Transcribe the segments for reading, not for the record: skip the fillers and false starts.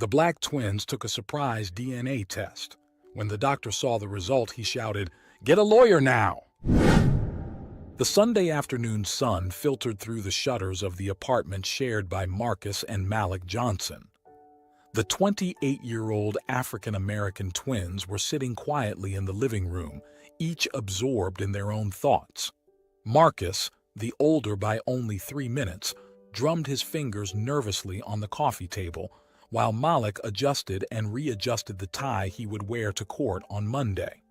The black twins took a surprise DNA test. When the doctor saw the result, he shouted, "Get a lawyer now!" The Sunday afternoon sun filtered through the shutters of the apartment shared by Marcus and Malik Johnson. The 28-year-old African-American twins were sitting quietly in the living room, each absorbed in their own thoughts. Marcus, the older by only 3 minutes, drummed his fingers nervously on the coffee table, while Malik adjusted and readjusted the tie he would wear to court on Monday.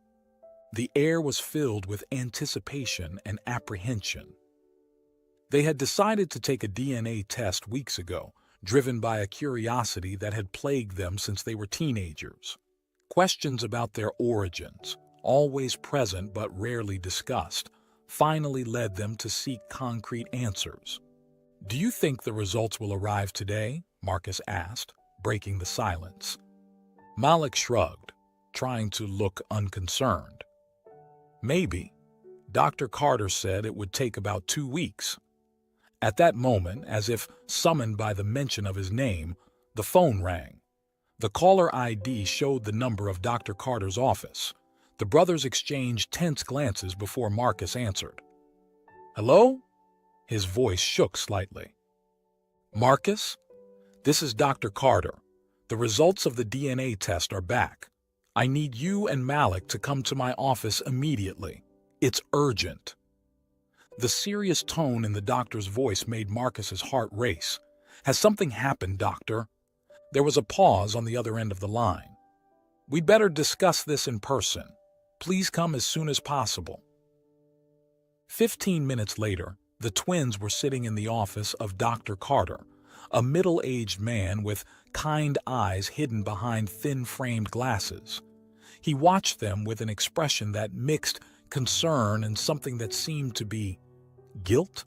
The air was filled with anticipation and apprehension. They had decided to take a DNA test weeks ago, driven by a curiosity that had plagued them since they were teenagers. Questions about their origins, always present but rarely discussed, finally led them to seek concrete answers. "Do you think the results will arrive today?" Marcus asked, breaking the silence. Malik shrugged, trying to look unconcerned. "Maybe. Dr. Carter said it would take about 2 weeks. At that moment, as if summoned by the mention of his name, the phone rang. The caller ID showed the number of Dr. Carter's office. The brothers exchanged tense glances before Marcus answered. "Hello?" His voice shook slightly. "Marcus? This is Dr. Carter. The results of the DNA test are back. I need you and Malik to come to my office immediately. It's urgent." The serious tone in the doctor's voice made Marcus's heart race. "Has something happened, doctor?" There was a pause on the other end of the line. "We'd better discuss this in person. Please come as soon as possible." 15 minutes later, the twins were sitting in the office of Dr. Carter, a middle-aged man with kind eyes hidden behind thin-framed glasses. He watched them with an expression that mixed concern and something that seemed to be guilt.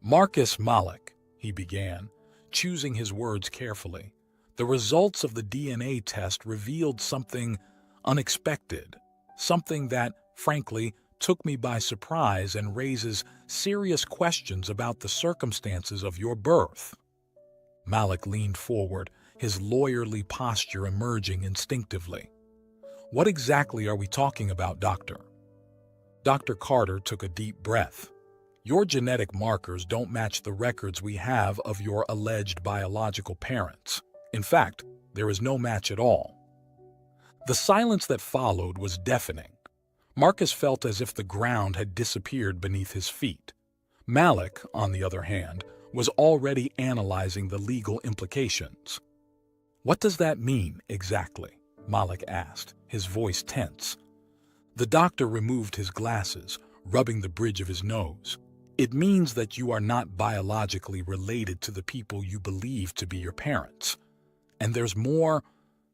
"Marcus Malik," he began, choosing his words carefully. "The results of the DNA test revealed something unexpected, something that, frankly, took me by surprise and raises serious questions about the circumstances of your birth." Malik leaned forward, his lawyerly posture emerging instinctively. "What exactly are we talking about, doctor?" Dr. Carter took a deep breath. "Your genetic markers don't match the records we have of your alleged biological parents. In fact, there is no match at all." The silence that followed was deafening. Marcus felt as if the ground had disappeared beneath his feet. Malik, on the other hand, was already analyzing the legal implications. "What does that mean, exactly?" Malik asked, his voice tense. The doctor removed his glasses, rubbing the bridge of his nose. "It means that you are not biologically related to the people you believe to be your parents. And there's more.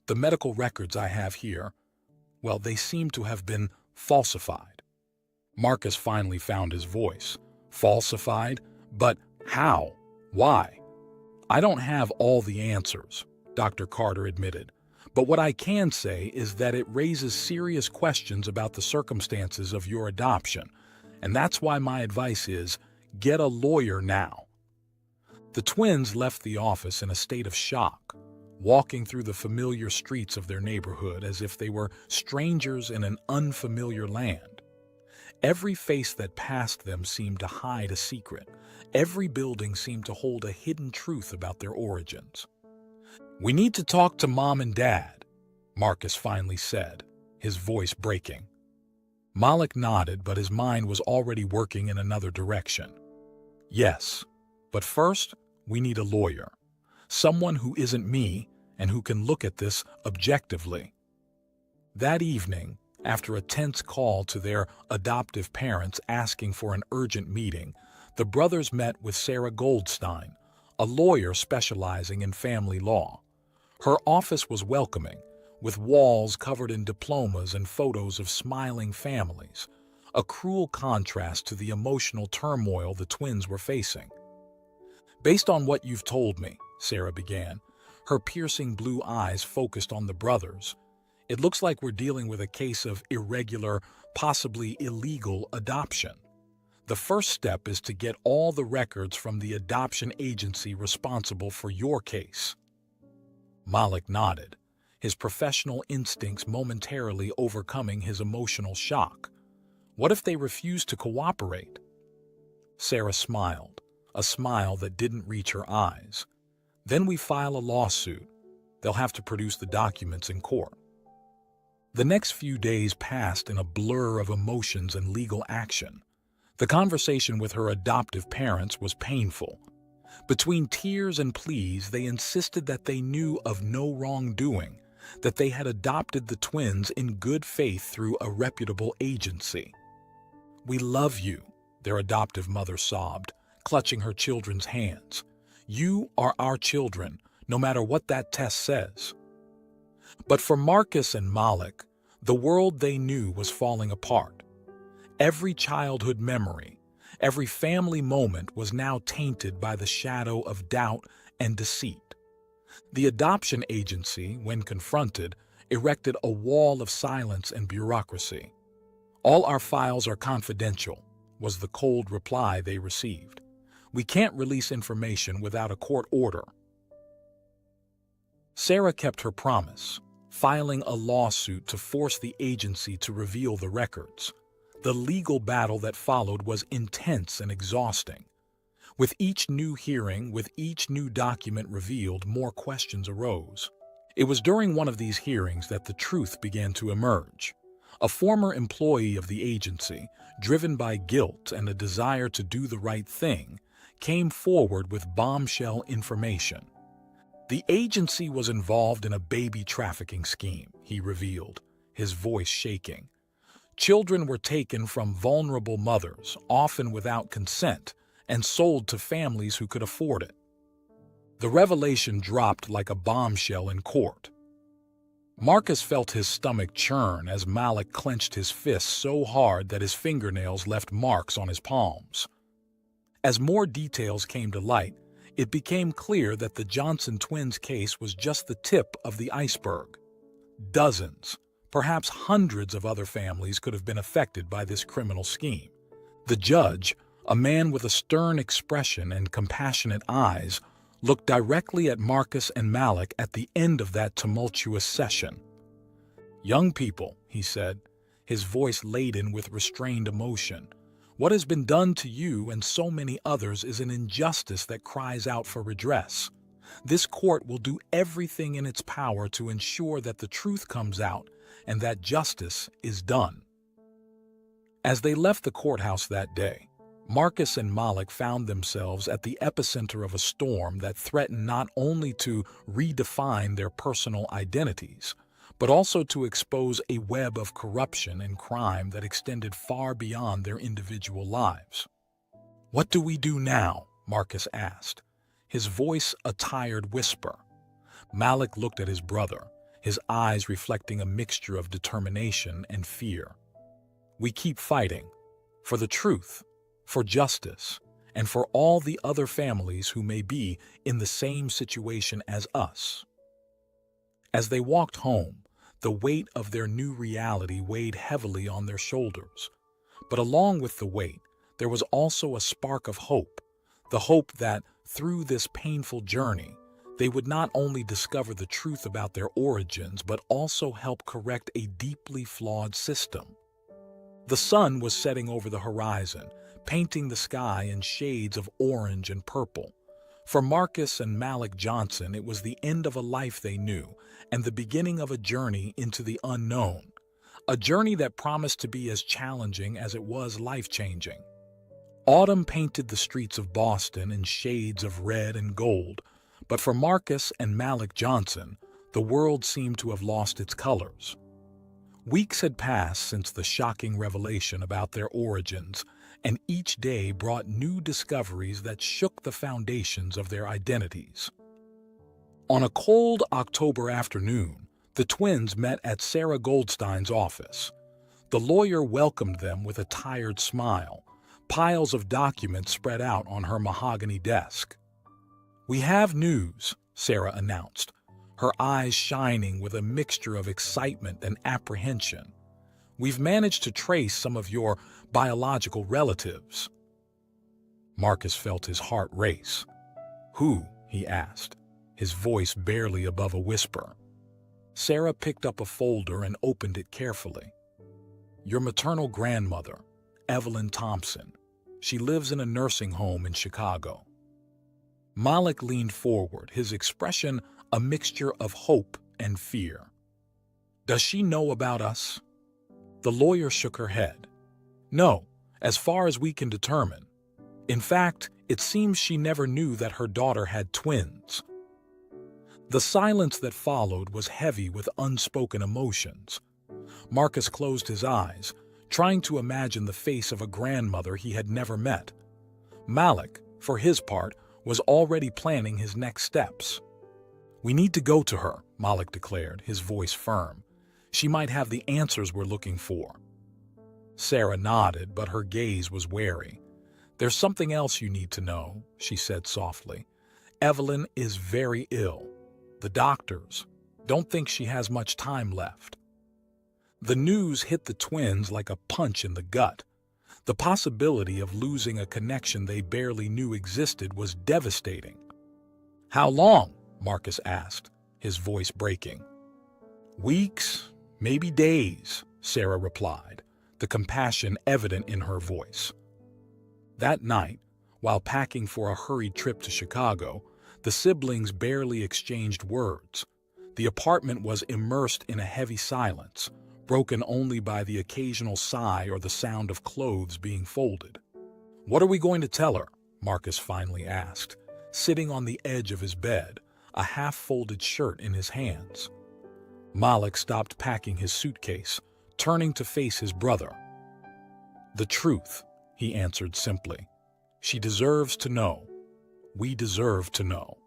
The medical records I have here, well, they seem to have been falsified." Marcus finally found his voice. "Falsified? But how? Why?" "I don't have all the answers," Dr. Carter admitted. "But what I can say is that it raises serious questions about the circumstances of your adoption, and that's why my advice is, get a lawyer now." The twins left the office in a state of shock, walking through the familiar streets of their neighborhood as if they were strangers in an unfamiliar land. Every face that passed them seemed to hide a secret. Every building seemed to hold a hidden truth about their origins. "We need to talk to Mom and Dad," Marcus finally said, his voice breaking. Malik nodded, but his mind was already working in another direction. "Yes, but first, we need a lawyer. Someone who isn't me and who can look at this objectively." That evening, after a tense call to their adoptive parents asking for an urgent meeting, the brothers met with Sarah Goldstein, a lawyer specializing in family law. Her office was welcoming, with walls covered in diplomas and photos of smiling families, a cruel contrast to the emotional turmoil the twins were facing. "Based on what you've told me," Sarah began, her piercing blue eyes focused on the brothers, "it looks like we're dealing with a case of irregular, possibly illegal adoption. The first step is to get all the records from the adoption agency responsible for your case." Malik nodded, his professional instincts momentarily overcoming his emotional shock. What if they refused to cooperate? Sarah smiled, a smile that didn't reach her eyes. Then we file a lawsuit. They'll have to produce the documents in court. The next few days passed in a blur of emotions and legal action. The conversation with her adoptive parents was painful. Between tears and pleas, they insisted that they knew of no wrongdoing, that they had adopted the twins in good faith through a reputable agency. "We love you," their adoptive mother sobbed, clutching her children's hands. "You are our children, no matter what that test says." But for Marcus and Malik, the world they knew was falling apart. Every childhood memory, every family moment was now tainted by the shadow of doubt and deceit. The adoption agency, when confronted, erected a wall of silence and bureaucracy. "All our files are confidential," was the cold reply they received. "We can't release information without a court order." Sarah kept her promise, filing a lawsuit to force the agency to reveal the records. The legal battle that followed was intense and exhausting. With each new hearing, with each new document revealed, more questions arose. It was during one of these hearings that the truth began to emerge. A former employee of the agency, driven by guilt and a desire to do the right thing, came forward with bombshell information. The agency was involved in a baby trafficking scheme, he revealed, his voice shaking. Children were taken from vulnerable mothers, often without consent, and sold to families who could afford it. The revelation dropped like a bombshell in court. Marcus felt his stomach churn as Malik clenched his fists so hard that his fingernails left marks on his palms. As more details came to light, it became clear that the Johnson twins case was just the tip of the iceberg. Dozens, perhaps hundreds of other families could have been affected by this criminal scheme. The judge, a man with a stern expression and compassionate eyes, looked directly at Marcus and Malik at the end of that tumultuous session. "Young people," he said, his voice laden with restrained emotion, "what has been done to you and so many others is an injustice that cries out for redress. This court will do everything in its power to ensure that the truth comes out and that justice is done." As they left the courthouse that day, Marcus and Malik found themselves at the epicenter of a storm that threatened not only to redefine their personal identities, but also to expose a web of corruption and crime that extended far beyond their individual lives. "What do we do now?" Marcus asked, his voice a tired whisper. Malik looked at his brother, his eyes reflecting a mixture of determination and fear. "We keep fighting, for the truth, for justice, and for all the other families who may be in the same situation as us." As they walked home, the weight of their new reality weighed heavily on their shoulders. But along with the weight, there was also a spark of hope, the hope that, through this painful journey, they would not only discover the truth about their origins, but also help correct a deeply flawed system. The sun was setting over the horizon, painting the sky in shades of orange and purple. For Marcus and Malik Johnson, it was the end of a life they knew and the beginning of a journey into the unknown, a journey that promised to be as challenging as it was life-changing. Autumn painted the streets of Boston in shades of red and gold, but for Marcus and Malik Johnson, the world seemed to have lost its colors. Weeks had passed since the shocking revelation about their origins, and each day brought new discoveries that shook the foundations of their identities. On a cold October afternoon, the twins met at Sarah Goldstein's office. The lawyer welcomed them with a tired smile, piles of documents spread out on her mahogany desk. "We have news," Sarah announced, her eyes shining with a mixture of excitement and apprehension. "We've managed to trace some of your biological relatives." Marcus felt his heart race. "Who?" he asked, his voice barely above a whisper. Sarah picked up a folder and opened it carefully. Your maternal grandmother, Evelyn Thompson. She lives in a nursing home in Chicago. Malik leaned forward, his expression a mixture of hope and fear. Does she know about us? The lawyer shook her head. No, as far as we can determine. In fact, it seems she never knew that her daughter had twins. The silence that followed was heavy with unspoken emotions. Marcus closed his eyes, trying to imagine the face of a grandmother he had never met. Malik, for his part, was already planning his next steps. We need to go to her, Malik declared, his voice firm. She might have the answers we're looking for. Sarah nodded, but her gaze was wary. There's something else you need to know, she said softly. Evelyn is very ill. The doctors don't think she has much time left. The news hit the twins like a punch in the gut. The possibility of losing a connection they barely knew existed was devastating. How long? Marcus asked, his voice breaking. Weeks, maybe days, Sarah replied, the compassion evident in her voice. That night, while packing for a hurried trip to Chicago, the siblings barely exchanged words. The apartment was immersed in a heavy silence, broken only by the occasional sigh or the sound of clothes being folded. What are we going to tell her? Marcus finally asked, sitting on the edge of his bed, a half-folded shirt in his hands. Malik stopped packing his suitcase, turning to face his brother. The truth, he answered simply. She deserves to know. We deserve to know.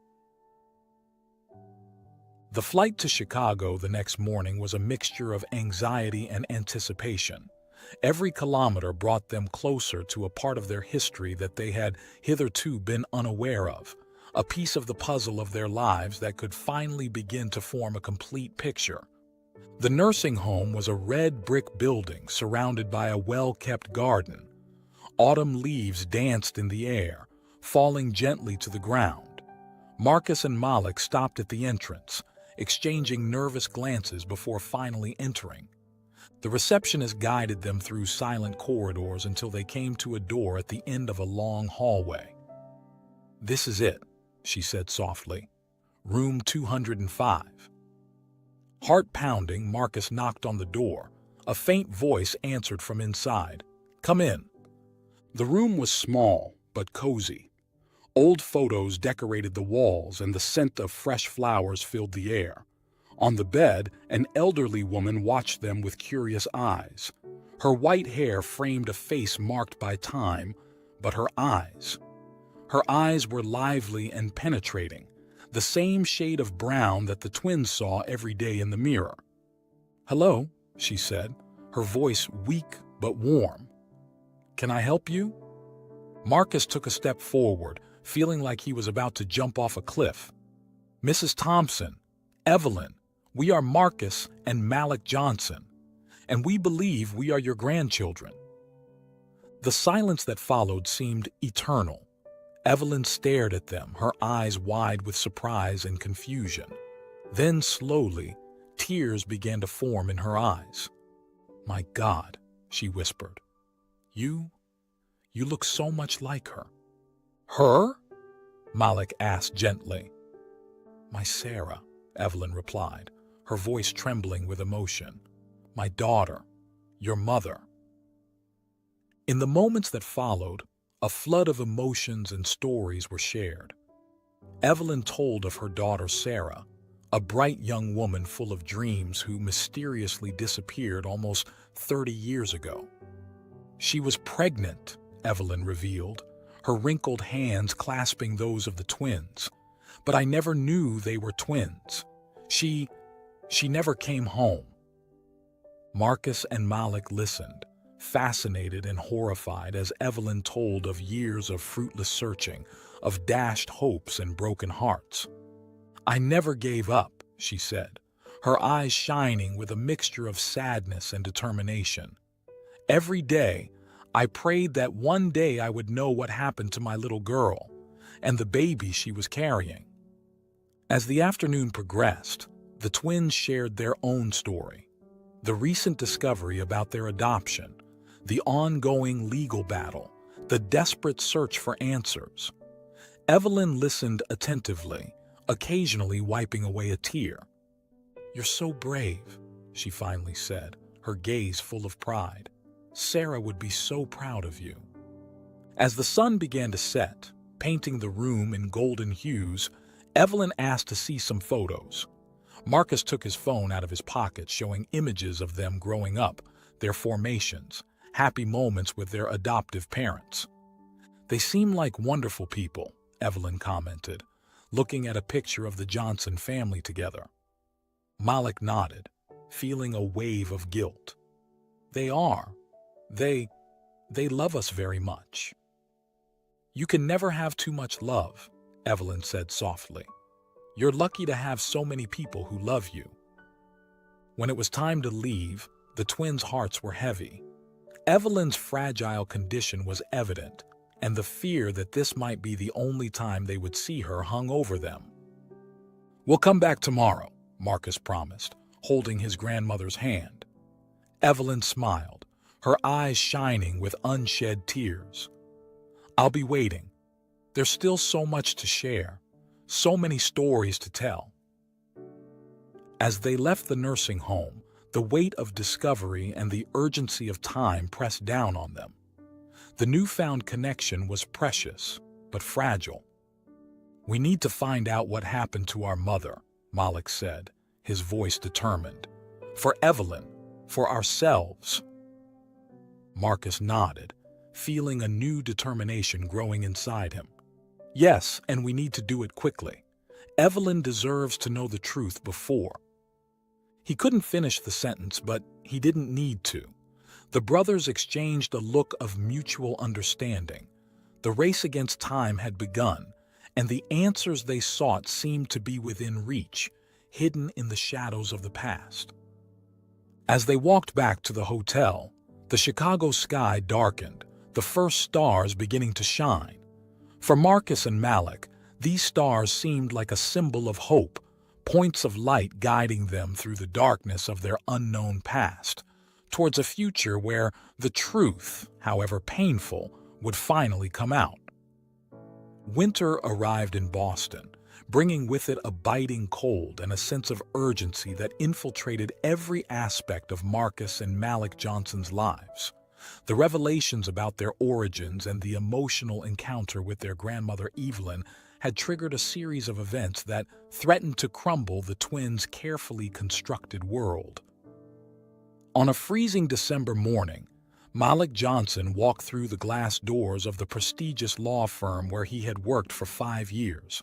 The flight to Chicago the next morning was a mixture of anxiety and anticipation. Every kilometer brought them closer to a part of their history that they had hitherto been unaware of, a piece of the puzzle of their lives that could finally begin to form a complete picture. The nursing home was a red brick building surrounded by a well-kept garden. Autumn leaves danced in the air, falling gently to the ground. Marcus and Malik stopped at the entrance, exchanging nervous glances before finally entering. The receptionist guided them through silent corridors until they came to a door at the end of a long hallway. This is it, she said softly. Room 205. Heart-pounding, Marcus knocked on the door. A faint voice answered from inside. Come in. The room was small, but cozy. Old photos decorated the walls and the scent of fresh flowers filled the air. On the bed, an elderly woman watched them with curious eyes. Her white hair framed a face marked by time, but her eyes were lively and penetrating, the same shade of brown that the twins saw every day in the mirror. Hello, she said, her voice weak but warm. Can I help you? Marcus took a step forward, feeling like he was about to jump off a cliff. Mrs. Thompson, Evelyn, we are Marcus and Malik Johnson, and we believe we are your grandchildren. The silence that followed seemed eternal. Evelyn stared at them, her eyes wide with surprise and confusion. Then slowly, tears began to form in her eyes. My God, she whispered. You look so much like her. Her? Malik asked gently. My Sarah, Evelyn replied, her voice trembling with emotion. My daughter, your mother. In the moments that followed, a flood of emotions and stories were shared. Evelyn told of her daughter Sarah, a bright young woman full of dreams who mysteriously disappeared almost 30 years ago. She was pregnant, Evelyn revealed, her wrinkled hands clasping those of the twins. But I never knew they were twins. She never came home. Marcus and Malik listened, fascinated and horrified as Evelyn told of years of fruitless searching, of dashed hopes and broken hearts. I never gave up, she said, her eyes shining with a mixture of sadness and determination. Every day, I prayed that one day I would know what happened to my little girl and the baby she was carrying. As the afternoon progressed, the twins shared their own story. The recent discovery about their adoption, the ongoing legal battle, the desperate search for answers. Evelyn listened attentively, occasionally wiping away a tear. "You're so brave," she finally said, her gaze full of pride. "Sarah would be so proud of you." As the sun began to set, painting the room in golden hues, Evelyn asked to see some photos. Marcus took his phone out of his pocket, showing images of them growing up, their formations, happy moments with their adoptive parents. "They seem like wonderful people," Evelyn commented, looking at a picture of the Johnson family together. Malik nodded, feeling a wave of guilt. "They are. They love us very much." "You can never have too much love," Evelyn said softly. "You're lucky to have so many people who love you." When it was time to leave, the twins' hearts were heavy. Evelyn's fragile condition was evident, and the fear that this might be the only time they would see her hung over them. "We'll come back tomorrow," Marcus promised, holding his grandmother's hand. Evelyn smiled, her eyes shining with unshed tears. "I'll be waiting. There's still so much to share, so many stories to tell." As they left the nursing home, the weight of discovery and the urgency of time pressed down on them. The newfound connection was precious, but fragile. "We need to find out what happened to our mother," Malik said, his voice determined. "For Evelyn, for ourselves." Marcus nodded, feeling a new determination growing inside him. "Yes, and we need to do it quickly. Evelyn deserves to know the truth before." He couldn't finish the sentence, but he didn't need to. The brothers exchanged a look of mutual understanding. The race against time had begun, and the answers they sought seemed to be within reach, hidden in the shadows of the past. As they walked back to the hotel, the Chicago sky darkened, the first stars beginning to shine. For Marcus and Malik, these stars seemed like a symbol of hope, points of light guiding them through the darkness of their unknown past, towards a future where the truth, however painful, would finally come out. Winter arrived in Boston, bringing with it a biting cold and a sense of urgency that infiltrated every aspect of Marcus and Malik Johnson's lives. The revelations about their origins and the emotional encounter with their grandmother Evelyn had triggered a series of events that threatened to crumble the twins' carefully constructed world. On a freezing December morning, Malik Johnson walked through the glass doors of the prestigious law firm where he had worked for 5 years.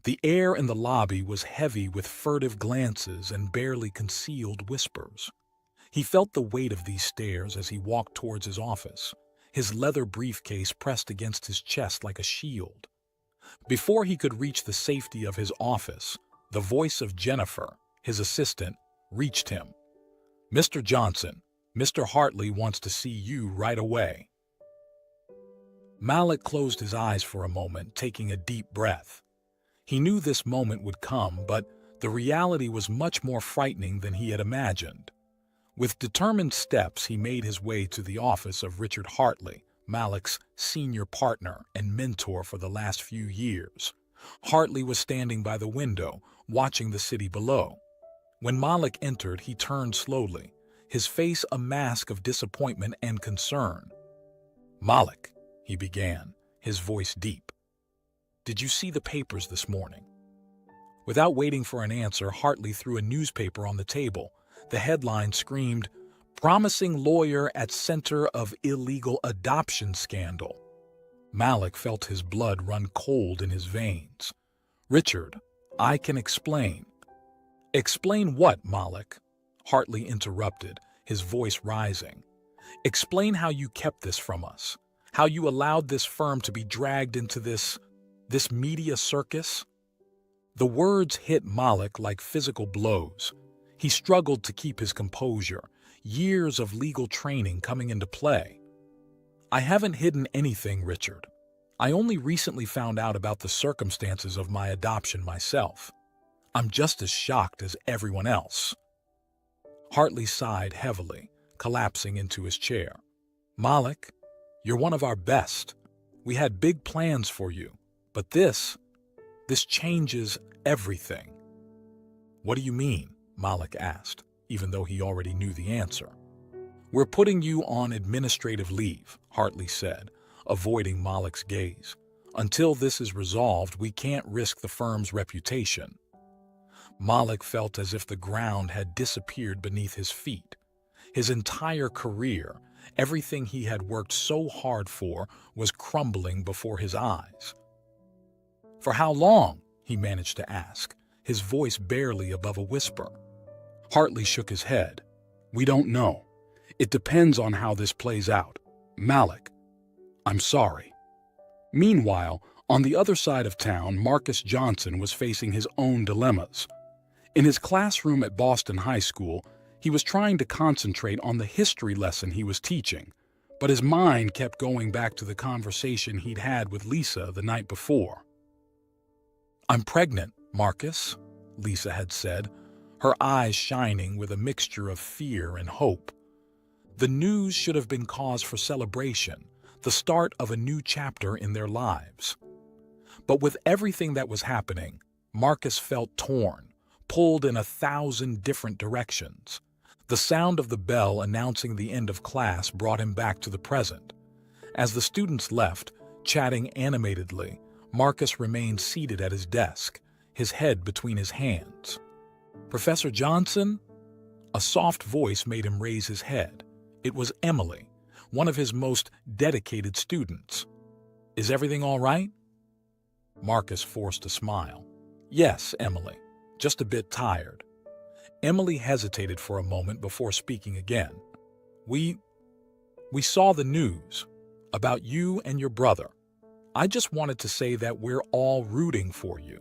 The air in the lobby was heavy with furtive glances and barely concealed whispers. He felt the weight of these stares as he walked towards his office, his leather briefcase pressed against his chest like a shield. Before he could reach the safety of his office, the voice of Jennifer, his assistant, reached him. "Mr. Johnson, Mr. Hartley wants to see you right away." Malik closed his eyes for a moment, taking a deep breath. He knew this moment would come, but the reality was much more frightening than he had imagined. With determined steps, he made his way to the office of Richard Hartley, Malik's senior partner and mentor for the last few years. Hartley was standing by the window, watching the city below. When Malik entered, he turned slowly, his face a mask of disappointment and concern. "Malik," he began, his voice deep. "Did you see the papers this morning?" Without waiting for an answer, Hartley threw a newspaper on the table. The headline screamed, "Promising Lawyer at Center of Illegal Adoption Scandal." Malik felt his blood run cold in his veins. "Richard, I can explain." "Explain what, Malik?" Hartley interrupted, his voice rising. "Explain how you kept this from us, how you allowed this firm to be dragged into this media circus." The words hit Malik like physical blows. He struggled to keep his composure, years of legal training coming into play. "I haven't hidden anything, Richard. I only recently found out about the circumstances of my adoption myself. I'm just as shocked as everyone else." Hartley sighed heavily, collapsing into his chair. "Malik, you're one of our best. We had big plans for you, but this changes everything." "What do you mean?" Malik asked, even though he already knew the answer. "We're putting you on administrative leave," Hartley said, avoiding Malik's gaze. "Until this is resolved, we can't risk the firm's reputation." Malik felt as if the ground had disappeared beneath his feet. His entire career, everything he had worked so hard for, was crumbling before his eyes. "For how long?" he managed to ask, his voice barely above a whisper. Hartley shook his head. "We don't know. It depends on how this plays out. Malik, I'm sorry." Meanwhile, on the other side of town, Marcus Johnson was facing his own dilemmas. In his classroom at Boston High School, he was trying to concentrate on the history lesson he was teaching, but his mind kept going back to the conversation he'd had with Lisa the night before. "I'm pregnant, Marcus," Lisa had said, her eyes shining with a mixture of fear and hope. The news should have been cause for celebration, the start of a new chapter in their lives. But with everything that was happening, Marcus felt torn, pulled in 1,000 different directions. The sound of the bell announcing the end of class brought him back to the present. As the students left, chatting animatedly, Marcus remained seated at his desk, his head between his hands. "Professor Johnson?" A soft voice made him raise his head. It was Emily, one of his most dedicated students. "Is everything all right?" Marcus forced a smile. "Yes, Emily. Just a bit tired." Emily hesitated for a moment before speaking again. We saw the news about you and your brother. I just wanted to say that we're all rooting for you."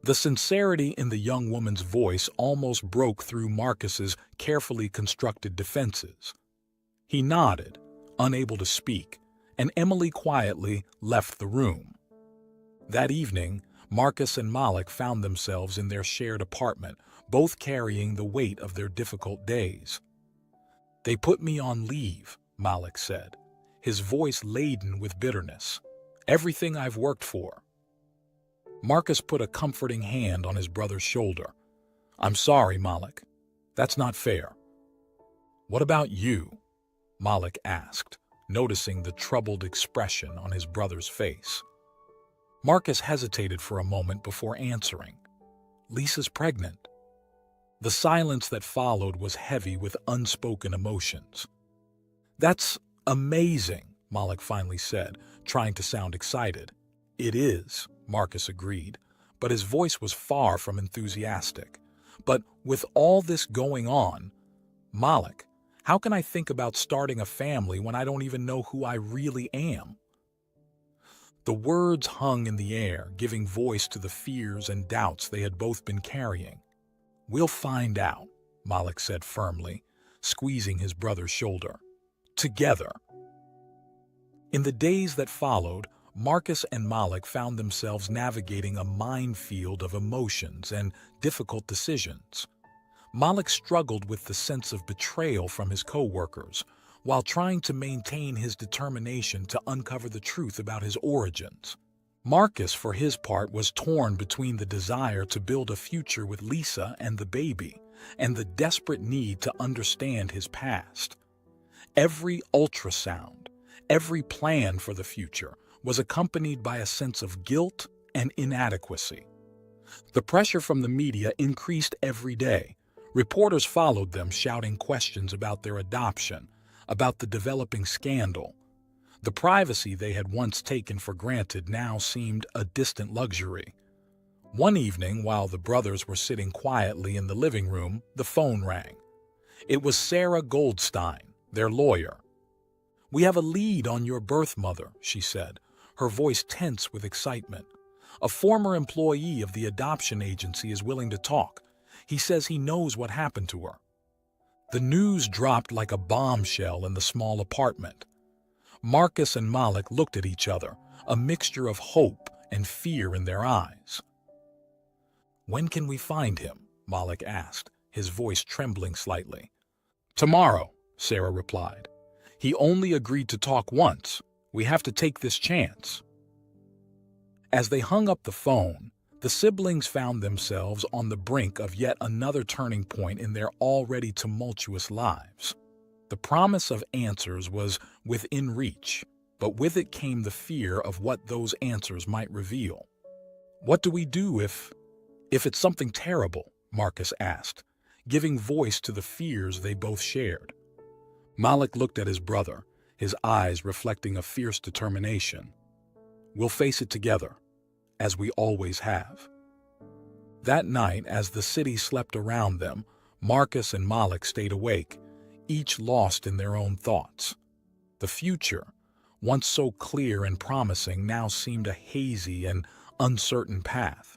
The sincerity in the young woman's voice almost broke through Marcus's carefully constructed defenses. He nodded, unable to speak, and Emily quietly left the room. That evening, Marcus and Malik found themselves in their shared apartment, both carrying the weight of their difficult days. "They put me on leave," Malik said, his voice laden with bitterness. "Everything I've worked for." Marcus put a comforting hand on his brother's shoulder. "I'm sorry, Malik. That's not fair." "What about you?" Malik asked, noticing the troubled expression on his brother's face. Marcus hesitated for a moment before answering. "Lisa's pregnant." The silence that followed was heavy with unspoken emotions. "That's amazing," Malik finally said, trying to sound excited. "It is," Marcus agreed, but his voice was far from enthusiastic. "But with all this going on, Malik, how can I think about starting a family when I don't even know who I really am?" The words hung in the air, giving voice to the fears and doubts they had both been carrying. "We'll find out," Malik said firmly, squeezing his brother's shoulder. "Together." In the days that followed, Marcus and Malik found themselves navigating a minefield of emotions and difficult decisions. Malik struggled with the sense of betrayal from his co-workers, while trying to maintain his determination to uncover the truth about his origins. Marcus, for his part, was torn between the desire to build a future with Lisa and the baby, and the desperate need to understand his past. Every ultrasound, every plan for the future, was accompanied by a sense of guilt and inadequacy. The pressure from the media increased every day. Reporters followed them, shouting questions about their adoption, about the developing scandal. The privacy they had once taken for granted now seemed a distant luxury. One evening, while the brothers were sitting quietly in the living room, the phone rang. It was Sarah Goldstein, their lawyer. "We have a lead on your birth mother," she said, her voice tense with excitement. "A former employee of the adoption agency is willing to talk. He says he knows what happened to her." The news dropped like a bombshell in the small apartment. Marcus and Malik looked at each other, a mixture of hope and fear in their eyes. "When can we find him?" Malik asked, his voice trembling slightly. "Tomorrow," Sarah replied. "He only agreed to talk once. We have to take this chance." As they hung up the phone, the siblings found themselves on the brink of yet another turning point in their already tumultuous lives. The promise of answers was within reach, but with it came the fear of what those answers might reveal. "What do we do if it's something terrible?" Marcus asked, giving voice to the fears they both shared. Malik looked at his brother, his eyes reflecting a fierce determination. "We'll face it together, as we always have." That night, as the city slept around them, Marcus and Malik stayed awake, each lost in their own thoughts. The future, once so clear and promising, now seemed a hazy and uncertain path.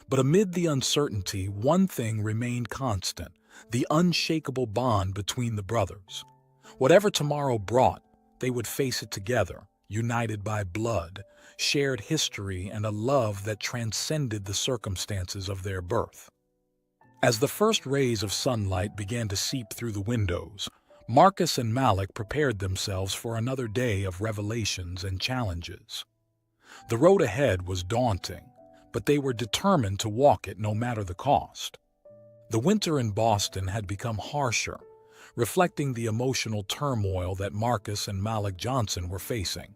But amid the uncertainty, one thing remained constant: the unshakable bond between the brothers. Whatever tomorrow brought, they would face it together, united by blood, shared history, and a love that transcended the circumstances of their birth. As the first rays of sunlight began to seep through the windows, Marcus and Malik prepared themselves for another day of revelations and challenges. The road ahead was daunting, but they were determined to walk it no matter the cost. The winter in Boston had become harsher, reflecting the emotional turmoil that Marcus and Malik Johnson were facing.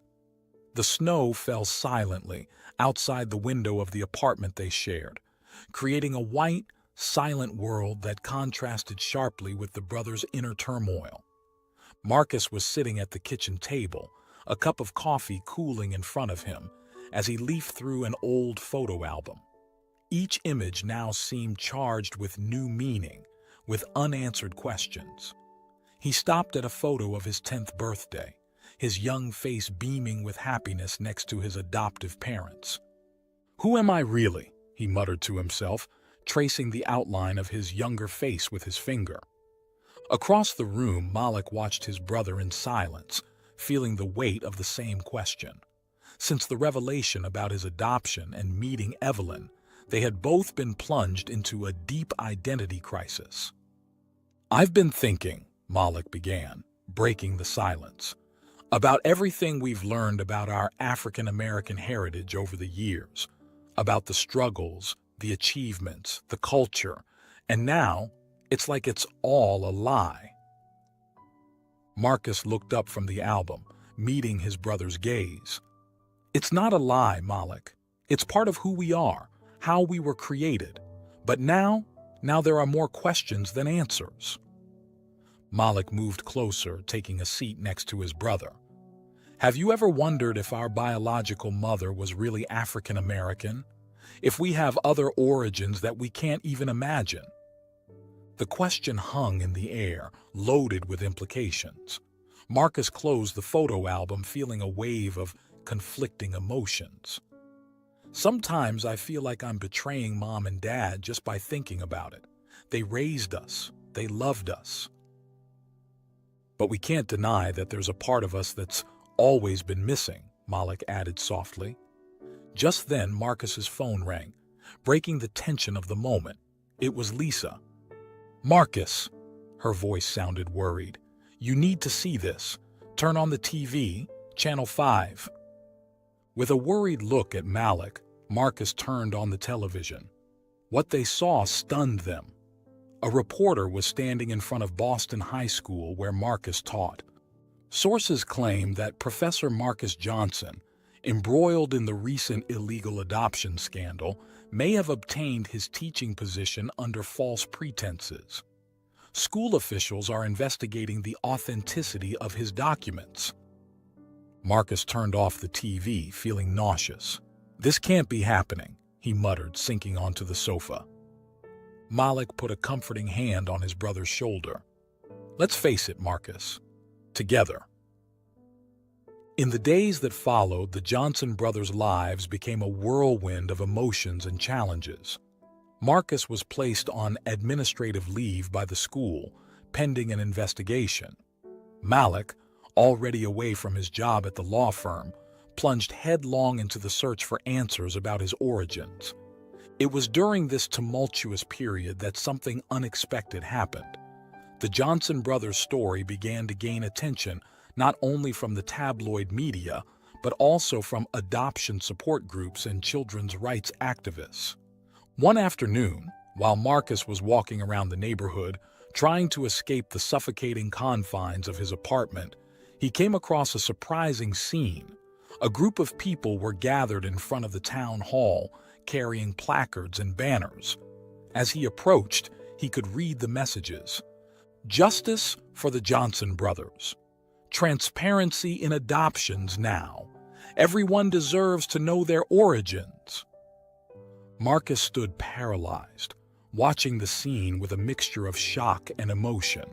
The snow fell silently outside the window of the apartment they shared, creating a white, silent world that contrasted sharply with the brothers' inner turmoil. Marcus was sitting at the kitchen table, a cup of coffee cooling in front of him, as he leafed through an old photo album. Each image now seemed charged with new meaning, with unanswered questions. He stopped at a photo of his 10th birthday, his young face beaming with happiness next to his adoptive parents. "Who am I really?" he muttered to himself, tracing the outline of his younger face with his finger. Across the room, Malik watched his brother in silence, feeling the weight of the same question. Since the revelation about his adoption and meeting Evelyn, they had both been plunged into a deep identity crisis. "I've been thinking," Malik began, breaking the silence, "about everything we've learned about our African American heritage over the years, about the struggles, the achievements, the culture, and now it's like it's all a lie." Marcus looked up from the album, meeting his brother's gaze. "It's not a lie, Malik. It's part of who we are, how we were created. But now there are more questions than answers." Malik moved closer, taking a seat next to his brother. "Have you ever wondered if our biological mother was really African American? If we have other origins that we can't even imagine?" The question hung in the air, loaded with implications. Marcus closed the photo album, feeling a wave of conflicting emotions. "Sometimes I feel like I'm betraying Mom and Dad just by thinking about it. They raised us. They loved us. But we can't deny that there's a part of us that's always been missing," Malik added softly. Just then, Marcus's phone rang, breaking the tension of the moment. It was Lisa. "Marcus," her voice sounded worried, "you need to see this. Turn on the TV, Channel 5. With a worried look at Malik, Marcus turned on the television. What they saw stunned them. A reporter was standing in front of Boston High School where Marcus taught. Sources claim that Professor Marcus Johnson, embroiled in the recent illegal adoption scandal, may have obtained his teaching position under false pretenses. School officials are investigating the authenticity of his documents. Marcus turned off the TV, feeling nauseous. "This can't be happening," he muttered, sinking onto the sofa. Malik put a comforting hand on his brother's shoulder. "Let's face it, Marcus. Together." In the days that followed, the Johnson brothers' lives became a whirlwind of emotions and challenges. Marcus was placed on administrative leave by the school, pending an investigation. Malik, already away from his job at the law firm, plunged headlong into the search for answers about his origins. It was during this tumultuous period that something unexpected happened. The Johnson brothers' story began to gain attention not only from the tabloid media, but also from adoption support groups and children's rights activists. One afternoon, while Marcus was walking around the neighborhood, trying to escape the suffocating confines of his apartment, he came across a surprising scene. A group of people were gathered in front of the town hall, carrying placards and banners. As he approached, he could read the messages. Justice for the Johnson brothers. Transparency in adoptions now. Everyone deserves to know their origins. Marcus stood paralyzed, watching the scene with a mixture of shock and emotion.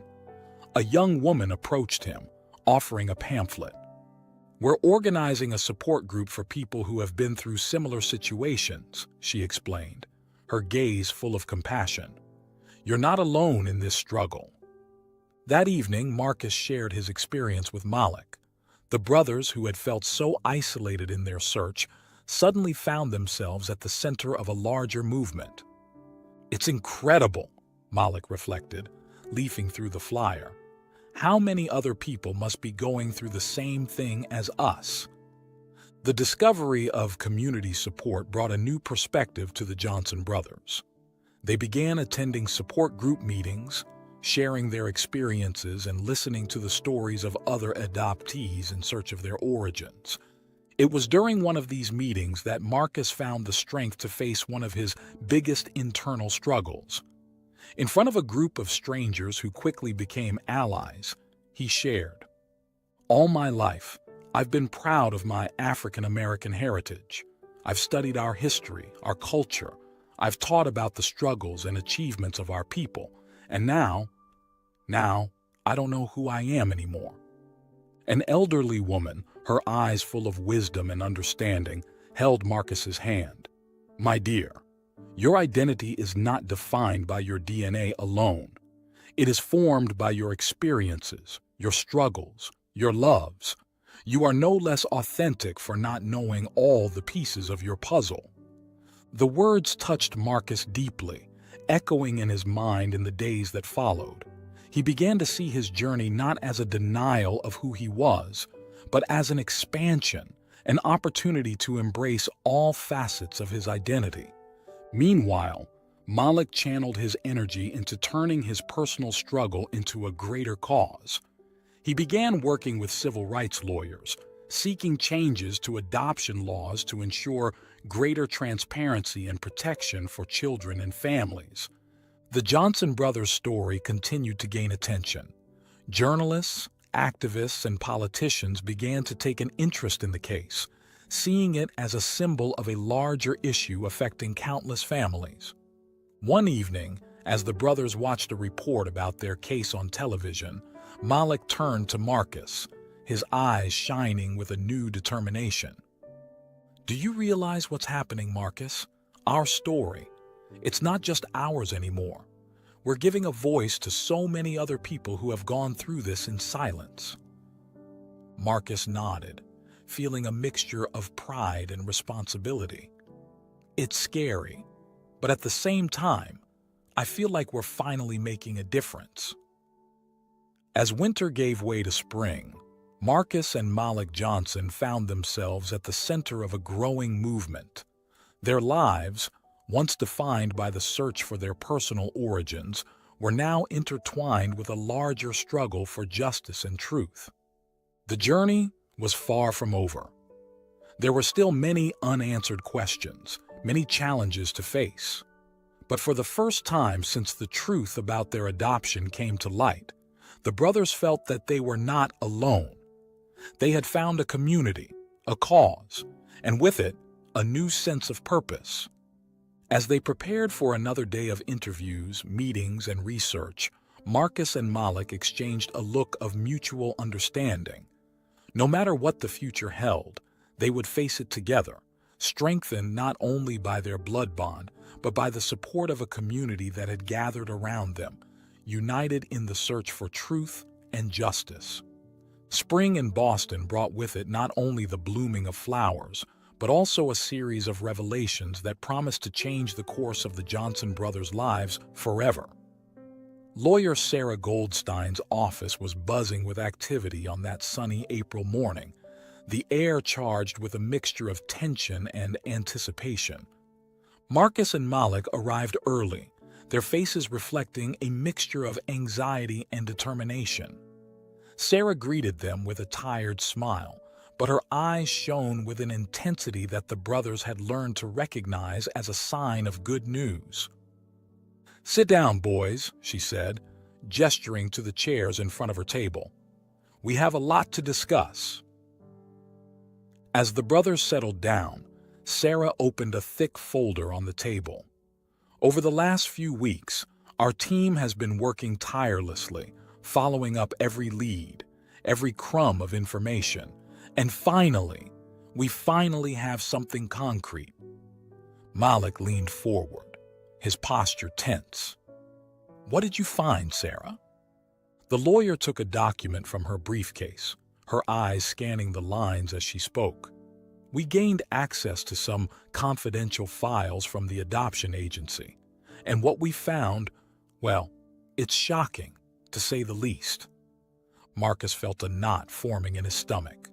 A young woman approached him, offering a pamphlet. "We're organizing a support group for people who have been through similar situations," she explained, her gaze full of compassion. "You're not alone in this struggle." That evening, Marcus shared his experience with Malik. The brothers, who had felt so isolated in their search, suddenly found themselves at the center of a larger movement. "It's incredible," Malik reflected, leafing through the flyer. "How many other people must be going through the same thing as us?" The discovery of community support brought a new perspective to the Johnson brothers. They began attending support group meetings, sharing their experiences and listening to the stories of other adoptees in search of their origins. It was during one of these meetings that Marcus found the strength to face one of his biggest internal struggles. In front of a group of strangers who quickly became allies, he shared, "All my life, I've been proud of my African American heritage. I've studied our history, our culture. I've taught about the struggles and achievements of our people. And now, I don't know who I am anymore." An elderly woman, her eyes full of wisdom and understanding, held Marcus's hand. "My dear, your identity is not defined by your DNA alone. It is formed by your experiences, your struggles, your loves. You are no less authentic for not knowing all the pieces of your puzzle." The words touched Marcus deeply, echoing in his mind in the days that followed. He began to see his journey not as a denial of who he was, but as an expansion, an opportunity to embrace all facets of his identity. Meanwhile, Malik channeled his energy into turning his personal struggle into a greater cause. He began working with civil rights lawyers, seeking changes to adoption laws to ensure greater transparency and protection for children and families. The Johnson brothers' story continued to gain attention. Journalists, activists, and politicians began to take an interest in the case, seeing it as a symbol of a larger issue affecting countless families. One evening, as the brothers watched a report about their case on television, Malik turned to Marcus, his eyes shining with a new determination. "Do you realize what's happening, Marcus? Our story. It's not just ours anymore. We're giving a voice to so many other people who have gone through this in silence." Marcus nodded, feeling a mixture of pride and responsibility. "It's scary, but at the same time, I feel like we're finally making a difference." As winter gave way to spring, Marcus and Malik Johnson found themselves at the center of a growing movement. Their lives, once defined by the search for their personal origins, were now intertwined with a larger struggle for justice and truth. The journey was far from over. There were still many unanswered questions, many challenges to face. But for the first time since the truth about their adoption came to light, the brothers felt that they were not alone. They had found a community, a cause, and with it, a new sense of purpose. As they prepared for another day of interviews, meetings, and research, Marcus and Malik exchanged a look of mutual understanding. No matter what the future held, they would face it together, strengthened not only by their blood bond, but by the support of a community that had gathered around them, united in the search for truth and justice. Spring in Boston brought with it not only the blooming of flowers, but also a series of revelations that promised to change the course of the Johnson brothers' lives forever. Lawyer Sarah Goldstein's office was buzzing with activity on that sunny April morning, the air charged with a mixture of tension and anticipation. Marcus and Malik arrived early, their faces reflecting a mixture of anxiety and determination. Sarah greeted them with a tired smile, but her eyes shone with an intensity that the brothers had learned to recognize as a sign of good news. "Sit down, boys," she said, gesturing to the chairs in front of her table. "We have a lot to discuss." As the brothers settled down, Sarah opened a thick folder on the table. "Over the last few weeks, our team has been working tirelessly, following up every lead, every crumb of information, and we finally have something concrete." Malik leaned forward, his posture tense. "What did you find, Sarah?" The lawyer took a document from her briefcase, her eyes scanning the lines as she spoke. "We gained access to some confidential files from the adoption agency, and what we found, well, it's shocking, to say the least." Marcus felt a knot forming in his stomach.